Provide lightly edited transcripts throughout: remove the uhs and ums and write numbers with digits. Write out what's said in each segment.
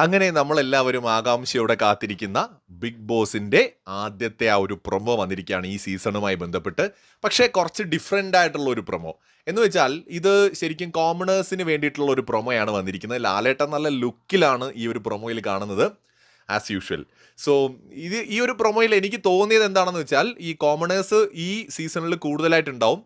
അങ്ങനെ നമ്മളെല്ലാവരും ആകാംക്ഷയോടെ കാത്തിരിക്കുന്ന ബിഗ് ബോസിന്റെ ആദ്യത്തെ ആ ഒരു പ്രൊമോ വന്നിരിക്കുകയാണ് ഈ സീസണുമായി ബന്ധപ്പെട്ട്. പക്ഷേ കുറച്ച് ഡിഫറെൻ്റ് ആയിട്ടുള്ള ഒരു പ്രൊമോ എന്ന് വെച്ചാൽ ഇത് ശരിക്കും കോമണേഴ്സിന് വേണ്ടിയിട്ടുള്ള ഒരു പ്രൊമോയാണ് വന്നിരിക്കുന്നത്. ലാലേട്ടൻ നല്ല ലുക്കിലാണ് ഈ ഒരു പ്രൊമോയിൽ കാണുന്നത് ആസ് യൂഷ്വൽ. സോ ഈ ഒരു പ്രൊമോയിൽ എനിക്ക് തോന്നിയത് എന്താണെന്ന് വെച്ചാൽ ഈ കോമണേഴ്സ് ഈ സീസണിൽ കൂടുതലായിട്ടുണ്ടാവും.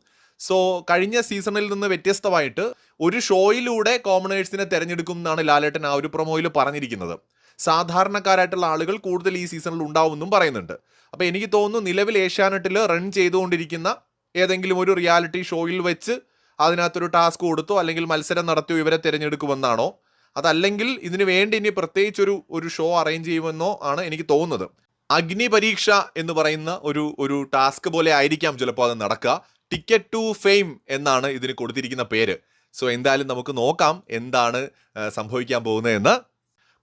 സോ കഴിഞ്ഞ സീസണിൽ നിന്ന് വ്യത്യസ്തമായിട്ട് ഒരു ഷോയിലൂടെ കോമണേഴ്സിനെ തിരഞ്ഞെടുക്കും എന്നാണ് ലാലേട്ടൻ ആ ഒരു പ്രൊമോയിൽ പറഞ്ഞിരിക്കുന്നത്. സാധാരണക്കാരായിട്ടുള്ള ആളുകൾ കൂടുതൽ ഈ സീസണിൽ ഉണ്ടാവുമെന്നും പറയുന്നുണ്ട്. അപ്പോൾ എനിക്ക് തോന്നുന്നു നിലവിൽ ഏഷ്യാനെറ്റിൽ റൺ ചെയ്തുകൊണ്ടിരിക്കുന്ന ഏതെങ്കിലും ഒരു റിയാലിറ്റി ഷോയിൽ വെച്ച് അതിനകത്തൊരു ടാസ്ക് കൊടുത്തോ അല്ലെങ്കിൽ മത്സരം നടത്തിയോ ഇവരെ തിരഞ്ഞെടുക്കുമെന്നാണോ, അതല്ലെങ്കിൽ ഇതിനു വേണ്ടി ഇനി പ്രത്യേകിച്ചൊരു ഷോ അറേഞ്ച് ചെയ്യുമെന്നോ ആണ് എനിക്ക് തോന്നുന്നത്. അഗ്നി പരീക്ഷ എന്ന് പറയുന്ന ഒരു ടാസ്ക് പോലെ ആയിരിക്കാം ചിലപ്പോൾ അത് നടക്കുക. ടിക്കറ്റ് ടു ഫെയിം എന്നാണ് ഇതിന് കൊടുത്തിരിക്കുന്ന പേര്. സോ എന്തായാലും നമുക്ക് നോക്കാം എന്താണ് സംഭവിക്കാൻ പോകുന്നതെന്ന്.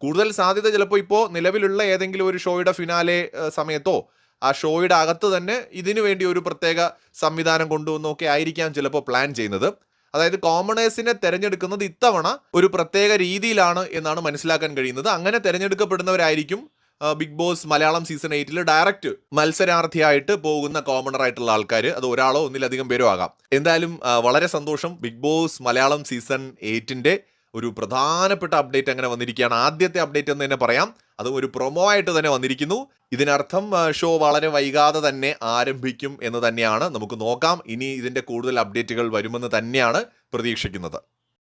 കൂടുതൽ സാധ്യത ചിലപ്പോൾ ഇപ്പോൾ നിലവിലുള്ള ഏതെങ്കിലും ഒരു ഷോയുടെ ഫിനാലെ സമയത്തോ ആ ഷോയുടെ അകത്ത് തന്നെ ഇതിനു വേണ്ടി ഒരു പ്രത്യേക സംവിധാനം കൊണ്ടുവന്നൊക്കെ ആയിരിക്കാം ചിലപ്പോൾ പ്ലാൻ ചെയ്യുന്നത്. അതായത് കോമണേഴ്സിനെ തിരഞ്ഞെടുക്കുന്നത് ഇത്തവണ ഒരു പ്രത്യേക രീതിയിലാണ് എന്നാണ് മനസ്സിലാക്കാൻ കഴിയുന്നത്. അങ്ങനെ തിരഞ്ഞെടുക്കപ്പെടുന്നവരായിരിക്കും Bigg Boss Malayalam season 8 direct മത്സരാർത്ഥിയായിട്ട് പോകുന്ന കോമണർ ആയിട്ടുള്ള ആൾക്കാർ. അത് ഒരാളോ ഒന്നിലധികം പേരോ ആകാം. എന്തായാലും വളരെ സന്തോഷം. ബിഗ് ബോസ് മലയാളം സീസൺ 8 ഒരു പ്രധാനപ്പെട്ട അപ്ഡേറ്റ് അങ്ങനെ വന്നിരിക്കുകയാണ്. ആദ്യത്തെ അപ്ഡേറ്റ് എന്ന് തന്നെ പറയാം. അതും ഒരു പ്രൊമോ ആയിട്ട് തന്നെ വന്നിരിക്കുന്നു. ഇതിനർത്ഥം ഷോ വളരെ വൈകാതെ തന്നെ ആരംഭിക്കും എന്ന് തന്നെയാണ്. നമുക്ക് നോക്കാം. ഇനി ഇതിൻ്റെ കൂടുതൽ അപ്ഡേറ്റുകൾ വരുമെന്ന് തന്നെയാണ് പ്രതീക്ഷിക്കുന്നത്.